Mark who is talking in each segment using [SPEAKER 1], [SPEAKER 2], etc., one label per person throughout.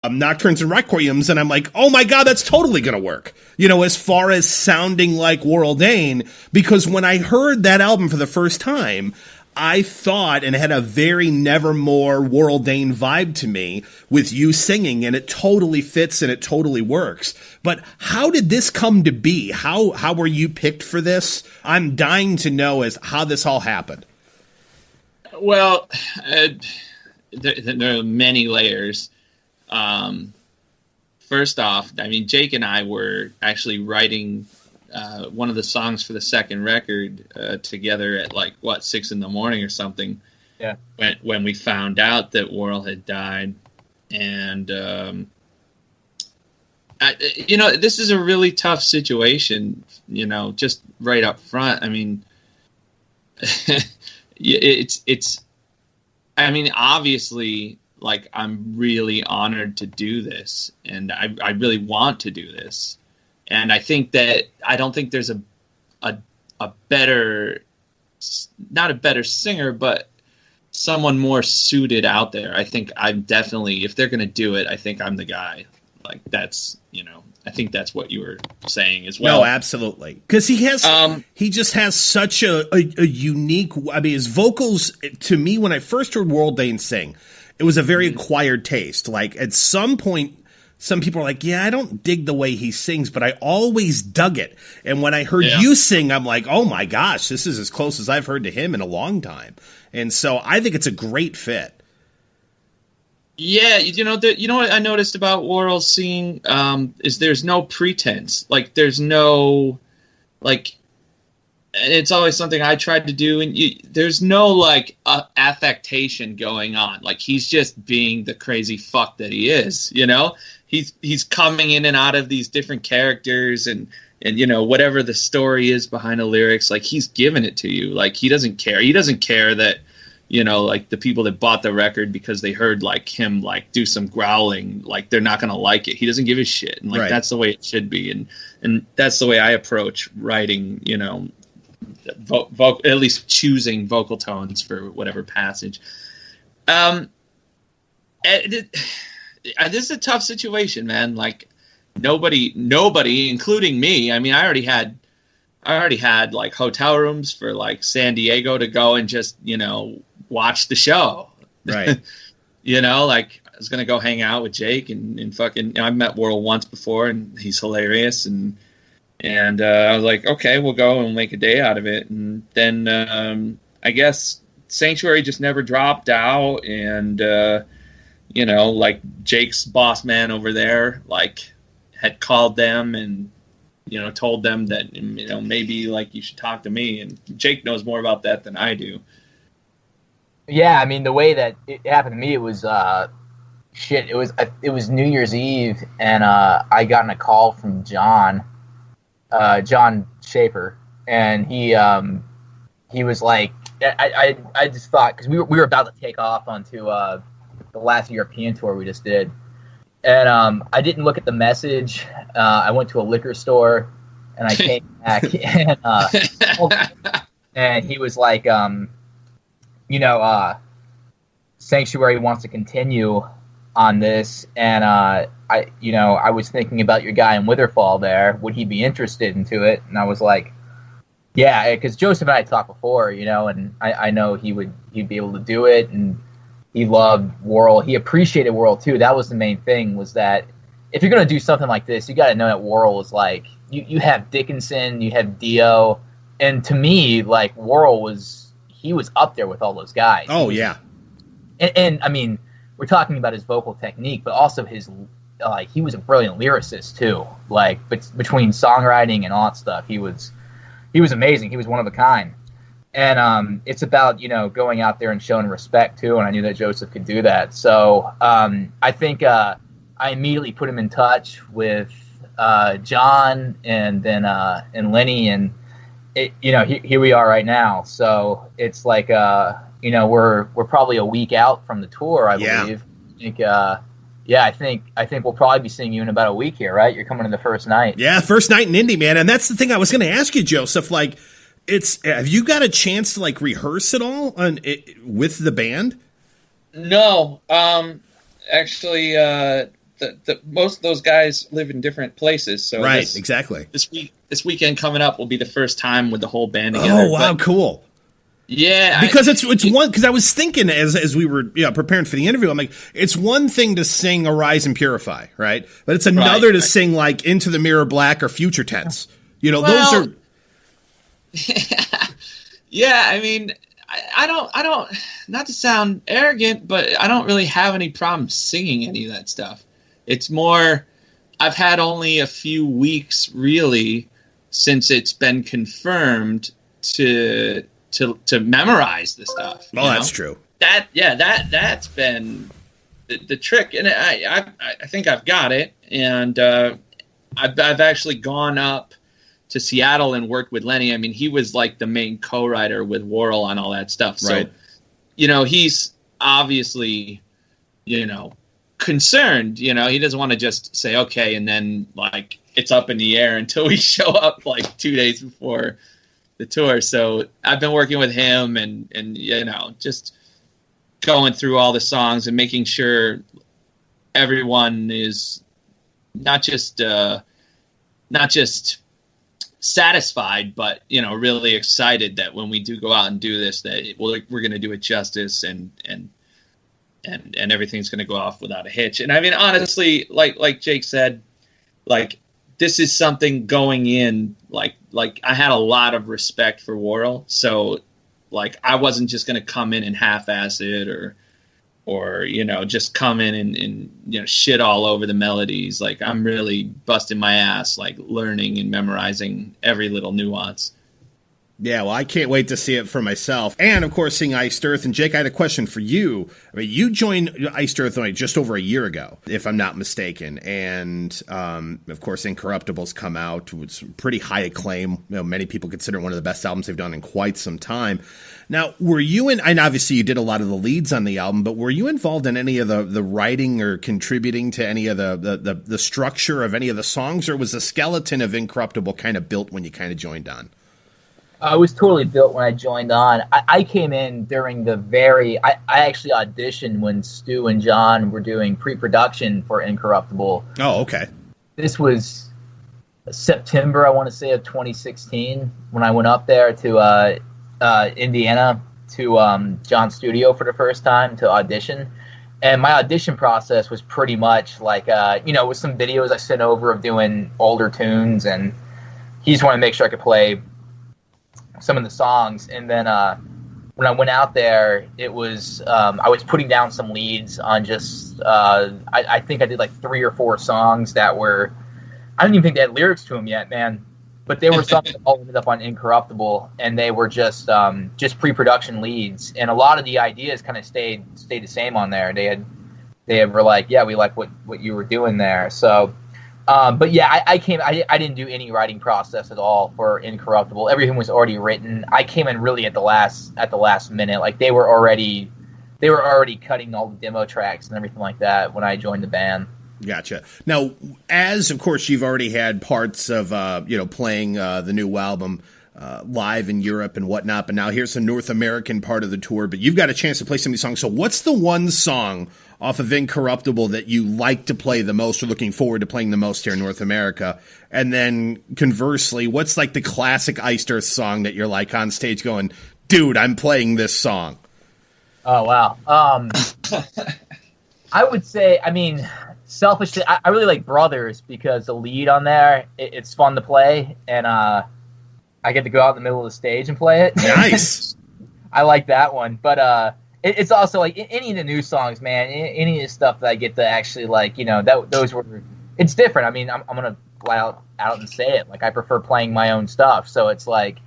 [SPEAKER 1] Nocturnes and Requiems, and I'm like, oh my God, that's totally going to work. You know, as far as sounding like Warrel Dane, because when I heard that album for the first time, I thought, and it had a very Nevermore Warrel Dane vibe to me with you singing, and it totally fits and it totally works. But how did this come to be? How were you picked for this? I'm dying to know as how this all happened.
[SPEAKER 2] Well, there are many layers. First off, I mean, Jake and I were actually writing one of the songs for the second record together at 6 a.m. or something.
[SPEAKER 3] Yeah.
[SPEAKER 2] When we found out that Warrel had died, and this is a really tough situation. You know, just right up front. I mean, it's. I mean, obviously. I'm really honored to do this, and I really want to do this. And I think that I don't think there's a better, not a better singer, but someone more suited out there. I think I'm definitely, if they're going to do it, I think I'm the guy. That's, I think that's what you were saying as well.
[SPEAKER 1] No, absolutely. Because he just has such a unique, I mean, his vocals, to me, when I first heard Warrel Dane sing, it was a very acquired taste. At some point, some people are like, yeah, I don't dig the way he sings, but I always dug it. And when I heard you sing, I'm like, oh my gosh, this is as close as I've heard to him in a long time. And so I think it's a great fit.
[SPEAKER 2] Yeah, you know what I noticed about Warrel's singing is there's no pretense. There's no, and it's always something I tried to do, and there's no affectation going on. He's just being the crazy fuck that he is. He's coming in and out of these different characters, and whatever the story is behind the lyrics, he's giving it to you. He doesn't care. He doesn't care that the people that bought the record because they heard him do some growling, they're not gonna like it. He doesn't give a shit, and
[SPEAKER 1] right.
[SPEAKER 2] That's the way it should be, and that's the way I approach writing. At least choosing vocal tones for whatever passage. This is a tough situation, man. Nobody, including me. I mean, I already had hotel rooms for San Diego to go and just watch the show.
[SPEAKER 1] Right.
[SPEAKER 2] I was gonna go hang out with Jake and fucking. I've met Warrel once before, and he's hilarious and. And I was like, okay, we'll go and make a day out of it. And then I guess Sanctuary just never dropped out. And, Jake's boss man over there, had called them and, told them that, maybe, you should talk to me. And Jake knows more about that than I do.
[SPEAKER 3] Yeah, I mean, the way that it happened to me, it was, it was New Year's Eve, and I got a call from John Schaefer, and he was like, I just thought, because we were about to take off onto the last European tour we just did, and I didn't look at the message. I went to a liquor store, and I came back, and he was like, Sanctuary wants to continue on this, and I was thinking about your guy in Witherfall there. Would he be interested into it? And I was like, yeah, because Joseph and I talked before, and I know he'd be able to do it, and he loved Warrel. He appreciated Warrel too. That was the main thing, was that if you're going to do something like this, you got to know that Warrel is you have Dickinson, you have Dio, and to me, Warrel was up there with all those guys.
[SPEAKER 1] Oh, yeah.
[SPEAKER 3] And I mean, we're talking about his vocal technique, but also his, he was a brilliant lyricist too. Between songwriting and all that stuff, he was amazing. He was one of a kind. And it's about, going out there and showing respect too. And I knew that Joseph could do that. So I think I immediately put him in touch with John and then and Lenny, and here we are right now. So it's we're probably a week out from the tour, I believe. I think we'll probably be seeing you in about a week here, right? You're coming to the first night.
[SPEAKER 1] Yeah, first night in Indy, man. And that's the thing I was going to ask you, Joseph. Have you got a chance to rehearse it all with the band?
[SPEAKER 2] No, actually, most of those guys live in different places. So
[SPEAKER 1] right, exactly.
[SPEAKER 2] This weekend coming up will be the first time with the whole band together.
[SPEAKER 1] Oh wow, cool.
[SPEAKER 2] Yeah,
[SPEAKER 1] because it's one, because I was thinking as we were preparing for the interview, I'm like, it's one thing to sing Arise and Purify, right? But it's another to sing like Into the Mirror Black or Future Tense. Those are.
[SPEAKER 2] Yeah, I mean, I don't, not to sound arrogant, but I don't really have any problem singing any of that stuff. It's more, I've had only a few weeks really since it's been confirmed to memorize the stuff.
[SPEAKER 1] Oh, that's true.
[SPEAKER 2] That's been the trick, and I think I've got it. And I've actually gone up to Seattle and worked with Lenny. I mean, he was like the main co-writer with Warrel on all that stuff. So,
[SPEAKER 1] right.
[SPEAKER 2] He's obviously, concerned. He doesn't want to just say okay and then like it's up in the air until we show up like 2 days before the tour. So I've been working with him and just going through all the songs and making sure everyone is not just satisfied, but really excited that when we do go out and do this, that we're going to do it justice and everything's going to go off without a hitch. And I mean, honestly, like Jake said, like this is something going in, like I had a lot of respect for Warrel. So like, I wasn't just going to come in and half-ass it or just come in and shit all over the melodies. Like I'm really busting my ass, like learning and memorizing every little nuance.
[SPEAKER 1] Yeah, well, I can't wait to see it for myself. And, of course, seeing Iced Earth. And, Jake, I had a question for you. I mean, you joined Iced Earth only just over a year ago, if I'm not mistaken. And, of course, Incorruptible's come out with some pretty high acclaim. Many people consider it one of the best albums they've done in quite some time. Now, were you and obviously you did a lot of the leads on the album, but were you involved in any of the writing or contributing to any of the structure of any of the songs? Or was the skeleton of Incorruptible kind of built when you kind of joined on?
[SPEAKER 3] I was totally built when I joined on. I came in during I actually auditioned when Stu and John were doing pre-production for Incorruptible.
[SPEAKER 1] Oh, okay.
[SPEAKER 3] This was September, I want to say, of 2016 when I went up there to Indiana to John's studio for the first time to audition. And my audition process was pretty much like, with some videos I sent over of doing older tunes, and he just wanted to make sure I could play some of the songs. And then when I went out there, it was I was putting down some leads on just I think I did like 3 or 4 songs that were, I don't even think they had lyrics to them yet, man, but they were songs that all ended up on Incorruptible, and they were just pre-production leads, and a lot of the ideas kind of stayed the same on there. They were like, yeah, we like what you were doing there. So but yeah, I didn't do any writing process at all for Incorruptible. Everything was already written. I came in really at the last minute. Like they were already cutting all the demo tracks and everything like that when I joined the band.
[SPEAKER 1] Gotcha. Now, as of course you've already had parts of playing the new album live in Europe and whatnot, but now here's the North American part of the tour. But you've got a chance to play some of these songs. So what's the one song off of Incorruptible that you like to play the most or looking forward to playing the most here in North America? And then conversely, what's like the classic Iced Earth song that you're like on stage going, dude, I'm playing this song?
[SPEAKER 3] Oh, wow. I would say, I mean, selfishly, I really like Brothers because the lead on there, it's fun to play, and I get to go out in the middle of the stage and play it.
[SPEAKER 1] Nice.
[SPEAKER 3] I like that one. But it's also like any of the new songs, man, any of the stuff that I get to actually like, those were, it's different. I mean, I'm going to fly out and say it. Like, I prefer playing my own stuff. So it's like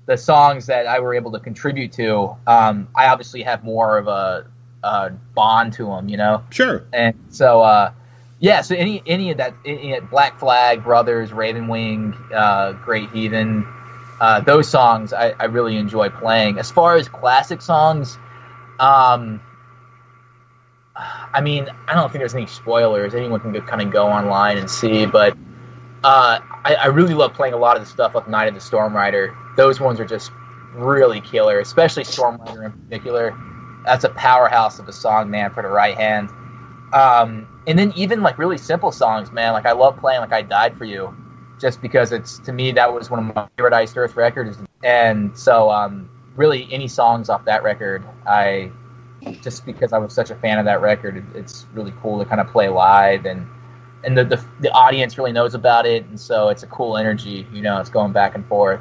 [SPEAKER 3] the songs that I were able to contribute to, I obviously have more of a bond to them,
[SPEAKER 1] Sure.
[SPEAKER 3] And so, yeah, so any of that, Black Flag, Brothers, Ravenwing, Great Heathen, those songs I really enjoy playing. As far as classic songs, I mean, I don't think there's any spoilers. Anyone can kind of go online and see, but I really love playing a lot of the stuff like Night of the Stormrider. Those ones are just really killer, especially Stormrider in particular. That's a powerhouse of a song, man, for the right hand. And then even like really simple songs, man. Like I love playing like I Died for You, just because it's, to me, that was one of my favorite Iced Earth records. And so really any songs off that record, just because I was such a fan of that record, it's really cool to kind of play live, and the audience really knows about it, and so it's a cool energy, you know, it's going back and forth.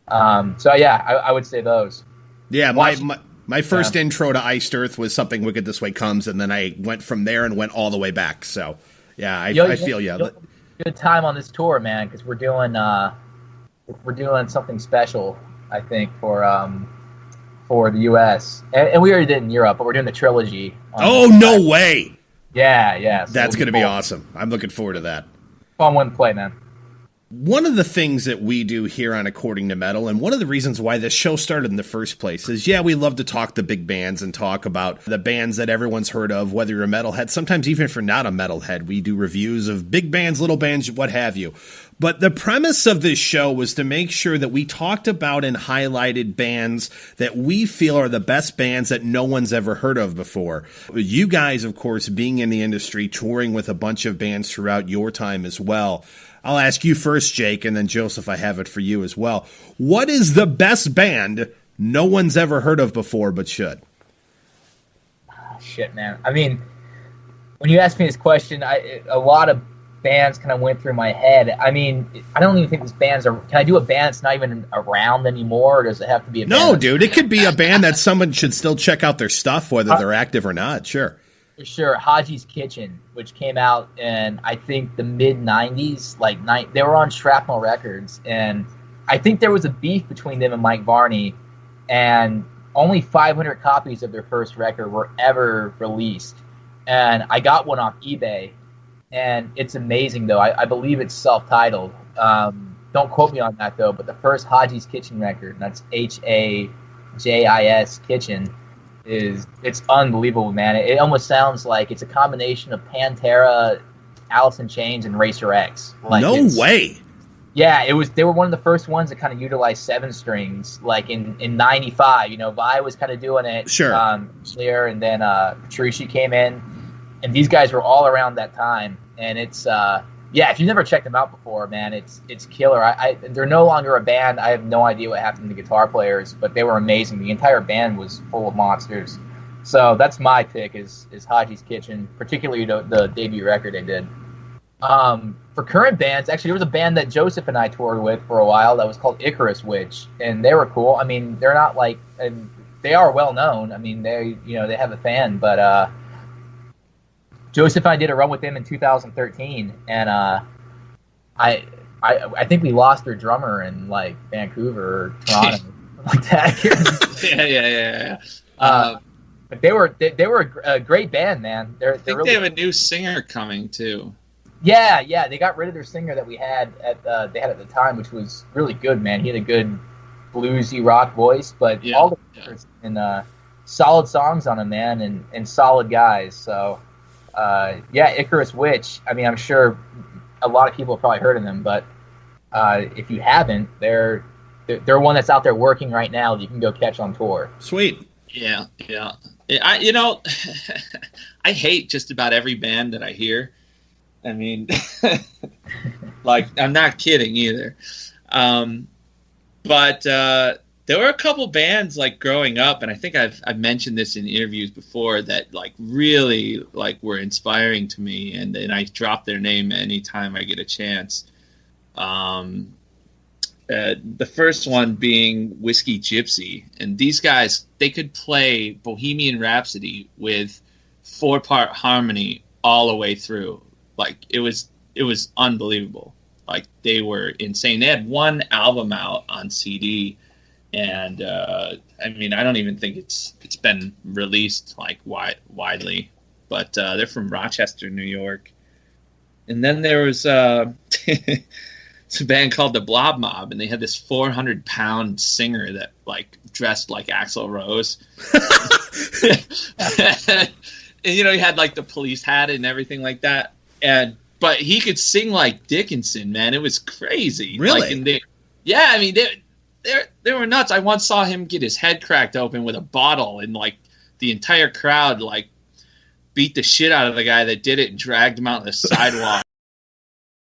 [SPEAKER 3] So yeah, I would say those.
[SPEAKER 1] Yeah, my first intro to Iced Earth was Something Wicked This Way Comes, and then I went from there and went all the way back. So yeah, I feel you.
[SPEAKER 3] Good time on this tour, man, because we're doing something special, I think, for the U.S. And we already did in Europe, but we're doing the trilogy.
[SPEAKER 1] Oh, no way!
[SPEAKER 3] Yeah. So
[SPEAKER 1] that's going to be awesome. I'm looking forward to that.
[SPEAKER 3] Fun one to play, man.
[SPEAKER 1] One of the things that we do here on According to Metal, and one of the reasons why this show started in the first place, is, we love to talk the big bands and talk about the bands that everyone's heard of, whether you're a metalhead. Sometimes even if you're not a metalhead, we do reviews of big bands, little bands, what have you. But the premise of this show was to make sure that we talked about and highlighted bands that we feel are the best bands that no one's ever heard of before. You guys, of course, being in the industry, touring with a bunch of bands throughout your time as well. I'll ask you first, Jake, and then Joseph, I have it for you as well. What is the best band no one's ever heard of before but should?
[SPEAKER 3] Oh, shit, man. I mean, when you asked me this question, a lot of bands kind of went through my head. I mean, I don't even think these bands are... Can I do a band that's not even around anymore, or does it have to be a band?
[SPEAKER 1] No, dude, it could be a band that someone should still check out their stuff, whether they're active or not, sure.
[SPEAKER 3] For sure, Haji's Kitchen, which came out in, I think, the mid-90s. They were on Shrapnel Records, and I think there was a beef between them and Mike Varney, and only 500 copies of their first record were ever released. And I got one off eBay, and it's amazing, though. I believe it's self-titled. Don't quote me on that, though, but the first Haji's Kitchen record, and that's Hajis Kitchen, it's unbelievable, man. It almost sounds like it's a combination of Pantera, Alice in Chains, and Racer X.
[SPEAKER 1] No way.
[SPEAKER 3] Yeah, they were one of the first ones that kind of utilized 7 strings, like in 95. You know, Vi was kind of doing it.
[SPEAKER 1] Sure.
[SPEAKER 3] And then Petrucci came in, and these guys were all around that time. And it's if you've never checked them out before, man, it's killer. They're no longer a band. I have no idea what happened to the guitar players, but they were amazing. The entire band was full of monsters. So that's my pick is Haji's Kitchen, particularly the debut record they did. For current bands, actually, there was a band that Joseph and I toured with for a while that was called Icarus Witch, and they were cool. I mean, they're not they are well known. I mean, they have a fan, but Joseph and I did a run with them in 2013, and I think we lost their drummer in like Vancouver or Toronto, like that.
[SPEAKER 2] Yeah.
[SPEAKER 3] But they were a great band, man.
[SPEAKER 2] I think they have a new singer coming too.
[SPEAKER 3] Yeah. They got rid of their singer that they had at the time, which was really good, man. He had a good bluesy rock voice, but all the and solid songs on him, man, and solid guys. So. Icarus Witch. I mean, I'm sure a lot of people have probably heard of them, but if you haven't, they're one that's out there working right now that you can go catch on tour.
[SPEAKER 1] Sweet.
[SPEAKER 2] Yeah. I hate just about every band that I hear. I mean, like, I'm not kidding either. But there were a couple bands like growing up, and I think I've mentioned this in interviews before, that like really like were inspiring to me, and I drop their name anytime I get a chance. The first one being Whiskey Gypsy, and these guys, they could play Bohemian Rhapsody with 4-part harmony all the way through. Like it was unbelievable. Like they were insane. They had one album out on CD. And I mean, I don't even think it's been released like widely, but they're from Rochester, New York. And then there was it's a band called the Blob Mob, and they had this 400-pound singer that like dressed like Axl Rose. And he had like the police hat and everything like that. But he could sing like Dickinson, man. It was crazy.
[SPEAKER 1] Really?
[SPEAKER 2] Like, they were nuts. I once saw him get his head cracked open with a bottle, and like the entire crowd like beat the shit out of the guy that did it and dragged him out on the sidewalk